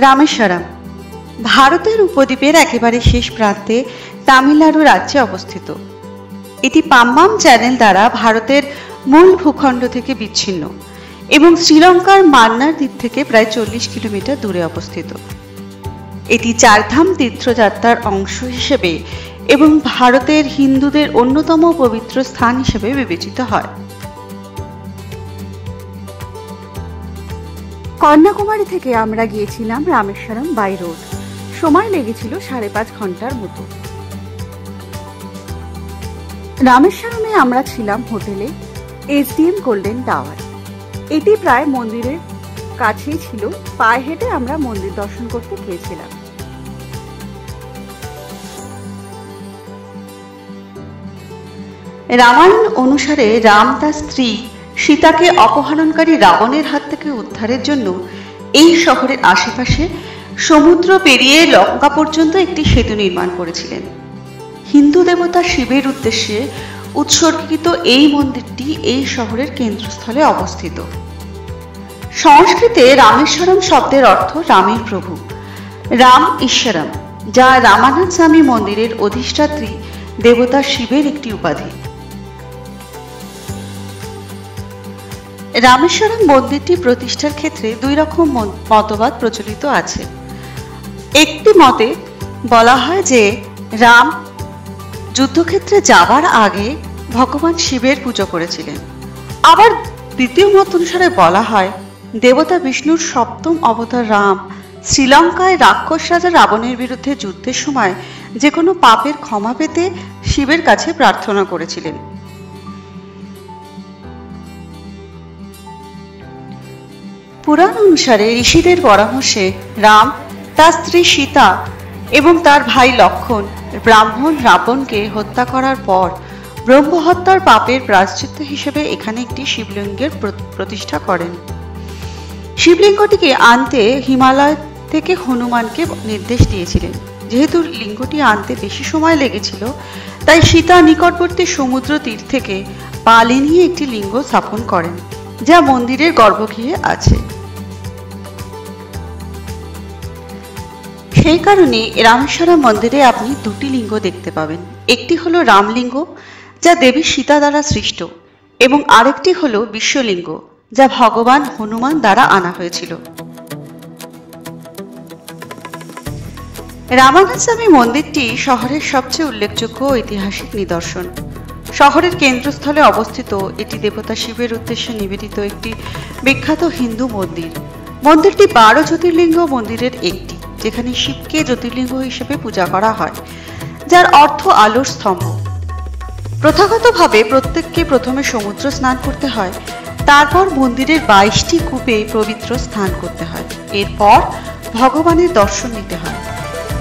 রামেশ্বরম ভারতের উপদ্বীপের একেবারে শেষ প্রান্তে তামিলনাড়ু রাজ্যে অবস্থিত। এটি পাম্বাম চ্যানেল দ্বারা ভারতের মূল ভূখণ্ড থেকে বিচ্ছিন্ন এবং শ্রীলঙ্কার মান্নার দ্বীপ থেকে প্রায় 40 কিলোমিটার দূরে অবস্থিত। এটি চারধাম তীর্থযাত্রার অংশ হিসেবে এবং ভারতের হিন্দুদের অন্যতম পবিত্র স্থান হিসেবে বিবেচিত হয়। কন্যাকুমারী থেকে আমরা গিয়েছিলাম রামেশ্বরম বাই রোড। সময় লেগেছিল 5.5 ঘন্টার মতো। রামেশ্বরমে আমরা ছিলাম হোটেলে SDM গোল্ডেন টাওয়ার। এটি প্রায় মন্দিরের কাছেই ছিল। পায়ে হেঁটে আমরা মন্দির দর্শন করতে গিয়েছিলাম। রামায়ণ অনুসারে রাম তার স্ত্রী সীতাকে অপহরণকারী রাবণের হাত থেকে উদ্ধারের জন্য এই শহরের আশেপাশে সমুদ্র পেরিয়ে লঙ্কা পর্যন্ত একটি সেতু নির্মাণ করেছিলেন। হিন্দু দেবতা শিবের উদ্দেশ্যে উৎসর্গিত এই মন্দিরটি এই শহরের কেন্দ্রস্থলে অবস্থিত। সংস্কৃতে রামেশ্বরম শব্দের অর্থ রামের প্রভু, রাম ঈশ্বরম, যা রামানাথ স্বামী মন্দিরের অধিষ্ঠাত্রী দেবতা শিবের একটি উপাধি। রামেশ্বরম মন্দিরটি প্রতিষ্ঠার ক্ষেত্রে 2 রকম মতবাদ প্রচলিত আছে। একটি মতে বলা হয় যে রাম যুদ্ধক্ষেত্রে যাবার আগে ভগবান শিবের পুজো করেছিলেন। আবার দ্বিতীয় মত অনুসারে বলা হয় দেবতা বিষ্ণুর 7ম অবতার রাম শ্রীলঙ্কায় রাক্ষস রাজা রাবণের বিরুদ্ধে যুদ্ধের সময় যে কোনো পাপের ক্ষমা পেতে শিবের কাছে প্রার্থনা করেছিলেন। পুরাণ অনুসারে ঋষিদের পরামর্শে রাম তার স্ত্রী সীতা এবং তার ভাই লক্ষণ ব্রাহ্মণ রাবণকে হত্যা করার পর ব্রহ্মহত্যার পাপের প্রায়শ্চিত্ত হিসেবে এখানে একটি শিবলিঙ্গের প্রতিষ্ঠা করেন। শিবলিঙ্গটিকে আনতে হিমালয় থেকে হনুমানকে নির্দেশ দিয়েছিলেন। যেহেতু লিঙ্গটি আনতে বেশি সময় লেগেছিল, তাই সীতা নিকটবর্তী সমুদ্র তীর থেকে পালে নিয়ে একটি লিঙ্গ স্থাপন করেন, যা মন্দিরের গর্ভগৃহে আছে। সেই কারণে রামেশ্বরম মন্দিরে আপনি 2টি লিঙ্গ দেখতে পাবেন। একটি হলো রামলিঙ্গ, যা দেবী সীতা দ্বারা সৃষ্ট, এবং আরেকটি হলো বিশ্বলিঙ্গ, যা ভগবান হনুমান দ্বারা আনা হয়েছিল। রামানাথ স্বামী মন্দিরটি শহরের সবচেয়ে উল্লেখযোগ্য ঐতিহাসিক নিদর্শন। শহরের কেন্দ্রস্থলে অবস্থিত এটি দেবতা শিবের উদ্দেশ্যে নিবেদিত একটি বিখ্যাত হিন্দু মন্দির। মন্দিরটি 12 জ্যোতির্লিঙ্গ মন্দিরের একটি, যেখানে শিবকে জ্যোতির্লিঙ্গ হিসেবে পূজা করা হয়, যার অর্থ আলোর স্তম্ভ। প্রথাগতভাবে প্রত্যেককে প্রথমে সমুদ্র স্নান করতে হয়, তারপর মন্দিরের 22টি কূপে পবিত্র স্নান করতে হয়। এরপর ভগবানের দর্শন নিতে হয়।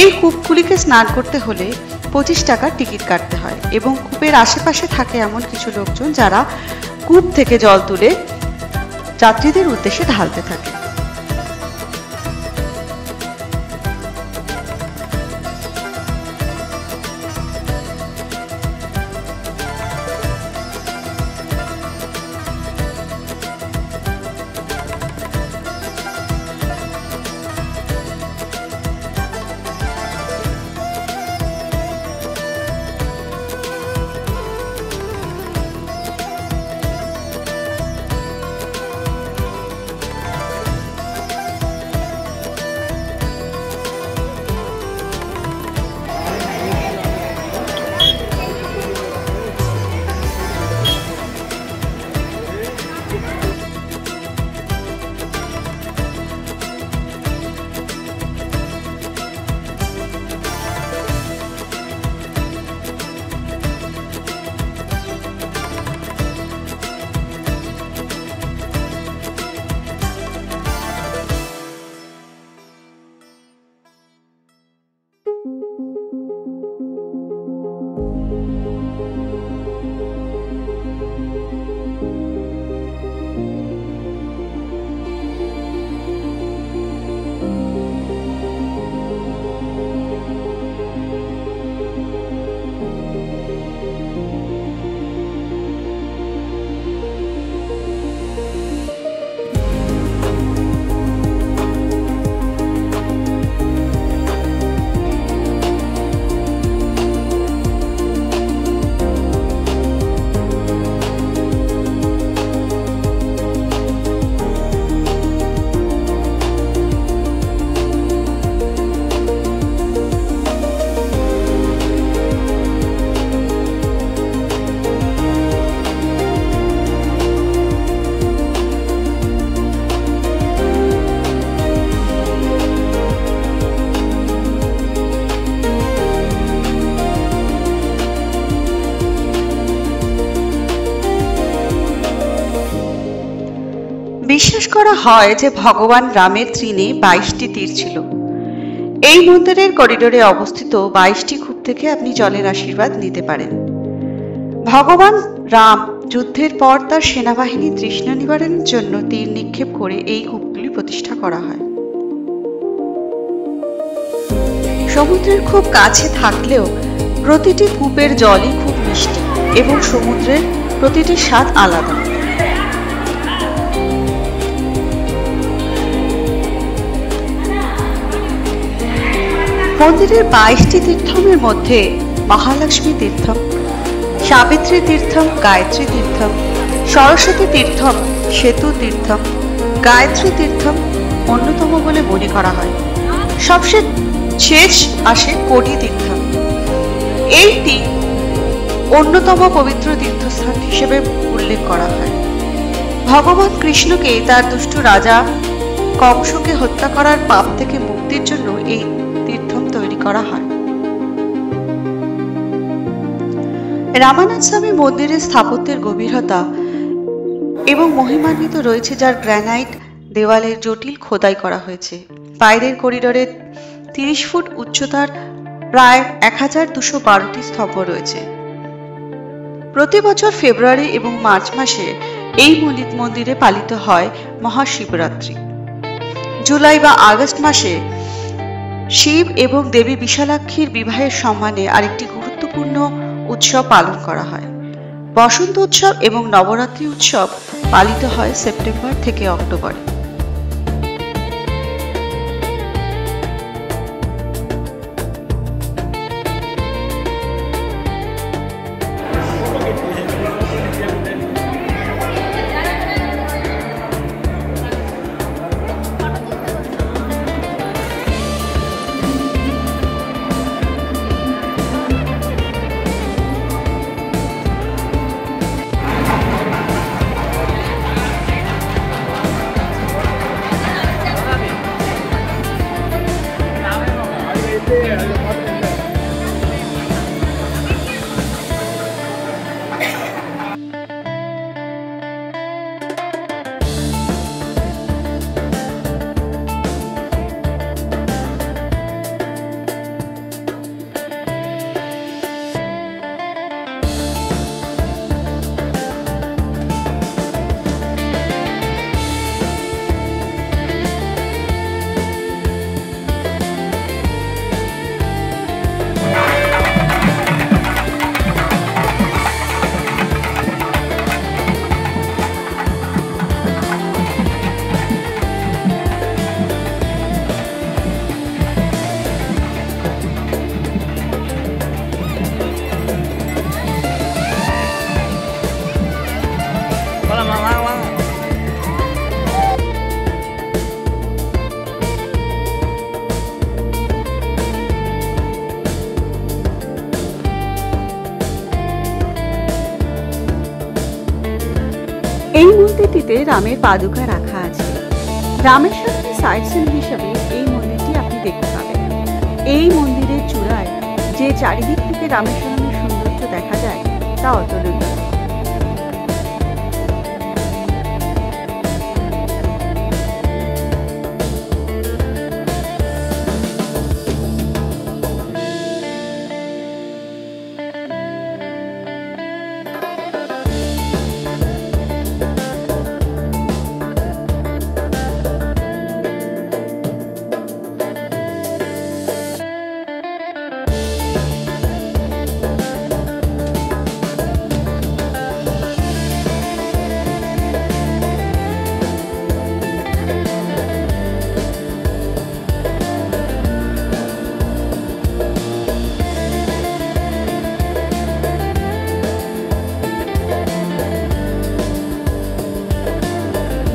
এই কূপগুলিকে স্নান করতে হলে 25 টাকার টিকিট কাটতে হয় এবং কূপের আশেপাশে থাকে এমন কিছু লোকজন যারা কূপ থেকে জল তুলে যাত্রীদের উদ্দেশ্যে ঢালতে থাকে। বিশ্বাস করা হয় যে ভগবান রামের তৃণে 22টি তীর ছিল। এই মন্দিরের করিডোরে অবস্থিত 22টি কূপ থেকে আপনি জলের আশীর্বাদ নিতে পারেন। ভগবান রাম যুদ্ধের পর তার সেনাবাহিনীর তৃষ্ণা নিবারণের জন্য তীর নিক্ষেপ করে এই কূপগুলি প্রতিষ্ঠা করা হয়। সমুদ্রের খুব কাছে থাকলেও প্রতিটি কূপের জলই খুব মিষ্টি এবং সমুদ্রের প্রতিটি স্বাদ আলাদা। মন্দিরের 22টি তীর্থমের মধ্যে মহালক্ষ্মী তীর্থম, সাবিত্রী তীর্থম, গায়ত্রী তীর্থম, সরস্বতী তীর্থম, সেতু তীর্থম, গায়ত্রী তীর্থম অন্যতম বলে মনে করা হয়। সবচেয়ে শেষ আসে কোটি তীর্থম। এইটি অন্যতম পবিত্র তীর্থস্থান হিসেবে উল্লেখ করা হয়। ভগবান কৃষ্ণকে তার দুষ্ট রাজা কংসকে হত্যা করার পাপ থেকে মুক্তির জন্য এই তীর্থম তৈরি করা হয়। রামানাথ স্বামী মন্দিরের স্থাপত্যের গভীরতা এবং মহিমান্বিত রয়েছে, যার গ্রানাইট দেওয়ালের জটিল খোদাই করা হয়েছে। বাইরের করিডোরে 30 ফুট উচ্চতার প্রায় 1212টি স্তম্ভ রয়েছে। প্রতি বছর ফেব্রুয়ারি এবং মার্চ মাসে এই মন্দিরে পালিত হয় মহাশিবরাত্রি। জুলাই বা আগস্ট মাসে শিব এবং দেবী বিশালাক্ষীর বিবাহের সম্মানে আরেকটি গুরুত্বপূর্ণ উৎসব পালন করা হয়। বসন্ত উৎসব এবং নবরাত্রি উৎসব পালিত হয় সেপ্টেম্বর থেকে অক্টোবরে। এই মন্দিরটিতে রামের পাদুকা রাখা আছে। রামেশ্বরের সাইট সিন হিসেবে এই মন্দিরটি আপনি দেখতে পাবেন। এই মন্দিরের চূড়ায় যে চারিদিক থেকে রামেশ্বরের সৌন্দর্য দেখা যায় তা অতুলনীয়।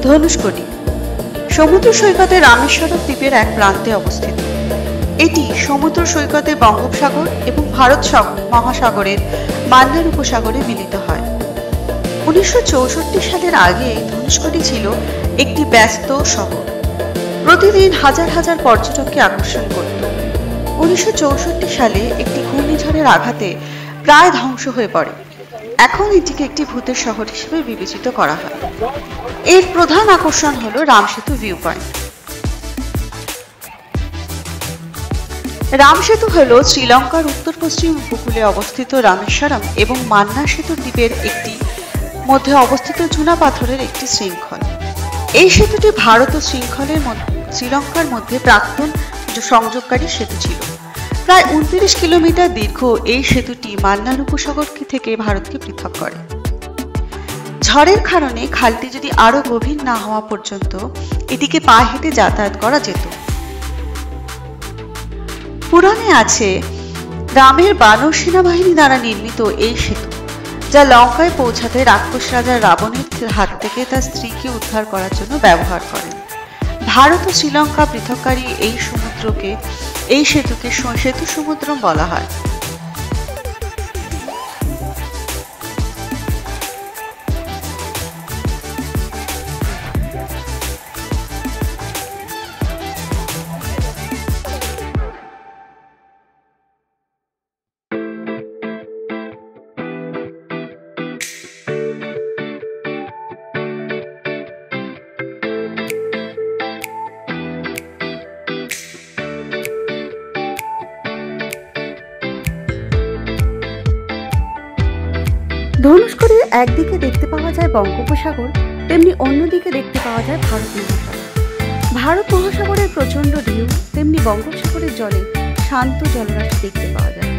ধনুষ্কটি সমুদ্র সৈকতে রামেশ্বরম দ্বীপের এক প্রান্তে অবস্থিত। এটি সমুদ্র সৈকতে বঙ্গোপসাগর এবং ভারত মহাসাগরের মান্নার উপসাগরে মিলিত হয়। 1964 সালের আগে ধনুষ্কটি ছিল একটি ব্যস্ত শহর, প্রতিদিন হাজার হাজার পর্যটককে আকর্ষণ করত। 1964 সালে একটি ঘূর্ণিঝড়ের আঘাতে প্রায় ধ্বংস হয়ে পড়ে। এখন এটিকে একটি ভূতের শহর হিসেবে বিবেচিত করা হয়। এর প্রধান আকর্ষণ হলো রাম সেতু ভিউ পয়েন্ট। রাম সেতু হল শ্রীলঙ্কার উত্তর পশ্চিম উপকূলে অবস্থিত রামেশ্বরম এবং মান্না সেতু দ্বীপের একটি মধ্যে অবস্থিত চুনা পাথরের একটি শৃঙ্খল। এই সেতুটি ভারত ও শ্রীলঙ্কার মধ্যে প্রাক্তন সংযোগকারী সেতু ছিল। প্রায় 29 কিলোমিটার দীর্ঘ এই সেতুটি মান্নার উপসাগর থেকে ভারতকে পৃথক করে। ঝড়ের কারণে খালটি যদি আরো গভীর না হওয়া পর্যন্ত এটিকে পা হেঁটে যাতায়াত করা যেত। পুরাণে আছে রামের বানর সেনাবাহিনী দ্বারা নির্মিত এই সেতু, যা লঙ্কায় পৌঁছাতে রাক্ষস রাজা রাবণের হাত থেকে তার স্ত্রীকে উদ্ধার করার জন্য ব্যবহার করেন। ভারত ও শ্রীলঙ্কা পৃথককারী এই সেতুকে সেতু সমুদ্রম বলা হয়। ধনুষ্কড়ির একদিকে দেখতে পাওয়া যায় বঙ্গোপসাগর, তেমনি অন্যদিকে দেখতে পাওয়া যায় ভারত মহাসাগর। ভারত মহাসাগরের প্রচন্ড ঢেউ, তেমনি বঙ্গোপসাগরের জলে শান্ত জলরাশি দেখতে পাওয়া যায়।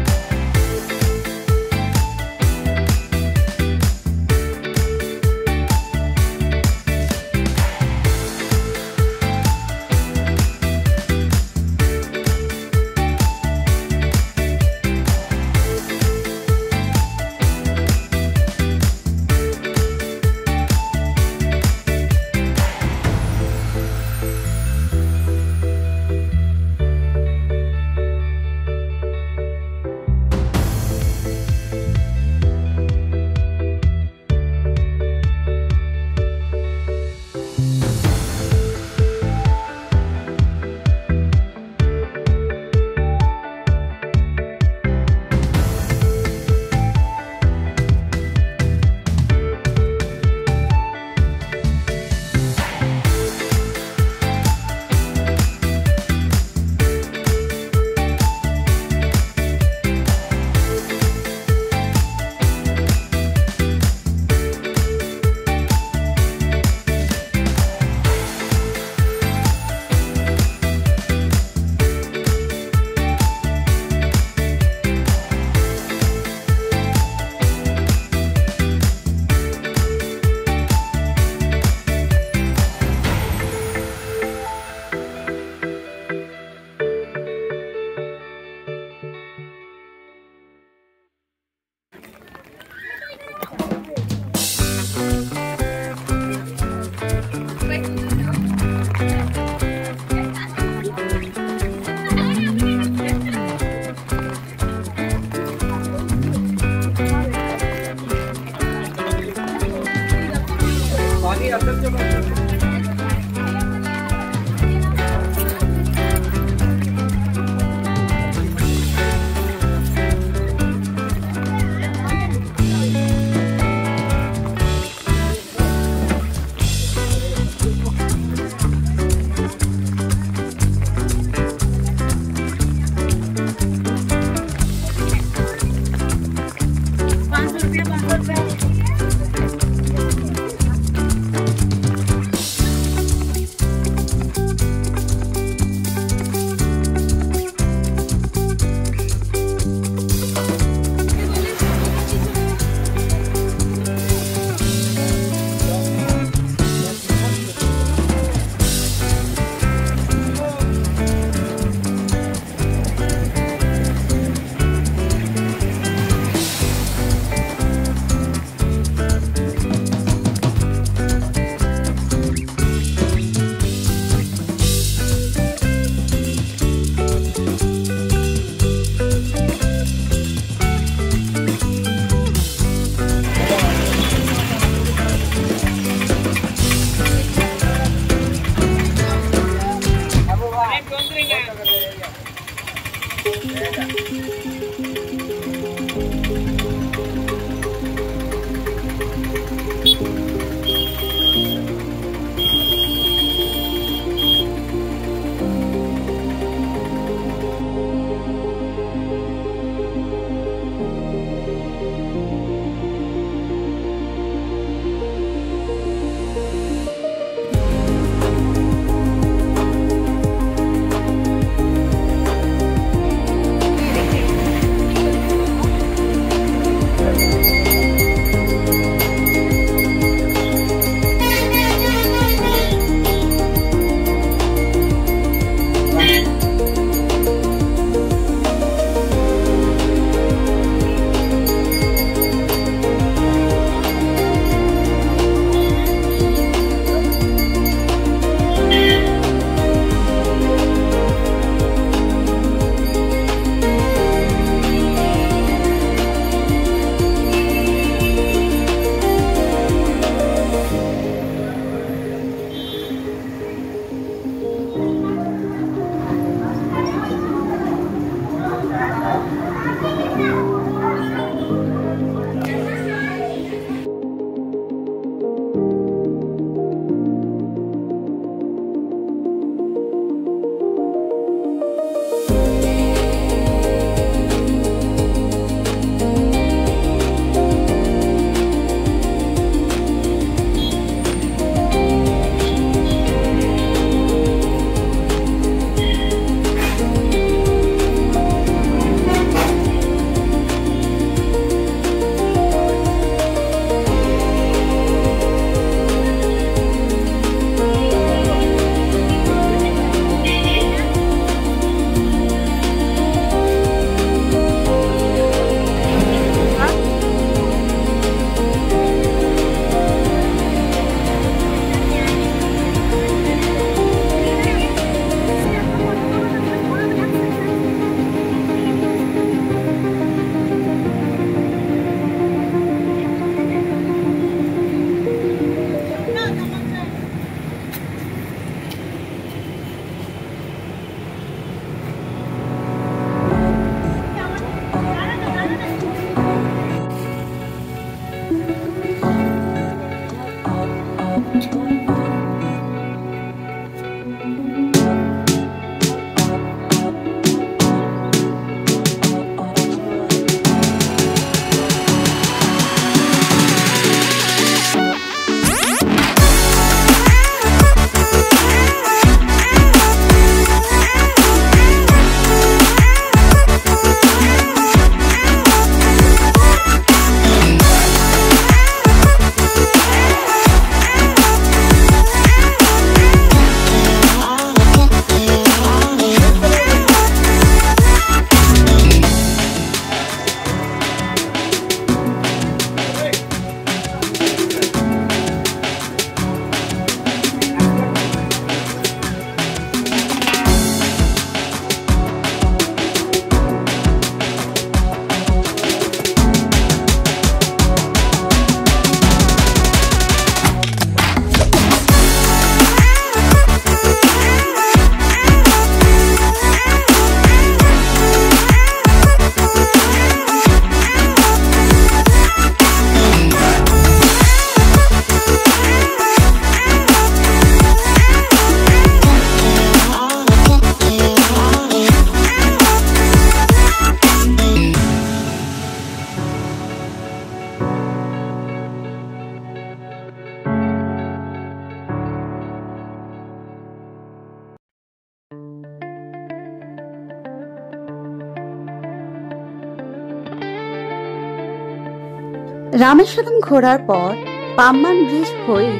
রামেশ্বরম ঘোরার পর পাম্বান ব্রিজ হয়ে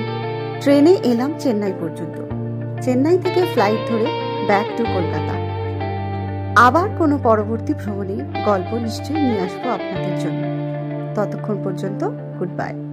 ট্রেনে এলাম চেন্নাই পর্যন্ত। চেন্নাই থেকে ফ্লাইট ধরে ব্যাক টু কলকাতা। আবার কোনো পরবর্তী ভ্রমণে গল্প নিশ্চয়ই নিয়ে আসবো আপনাদের জন্য। ততক্ষণ পর্যন্ত গুড বাই।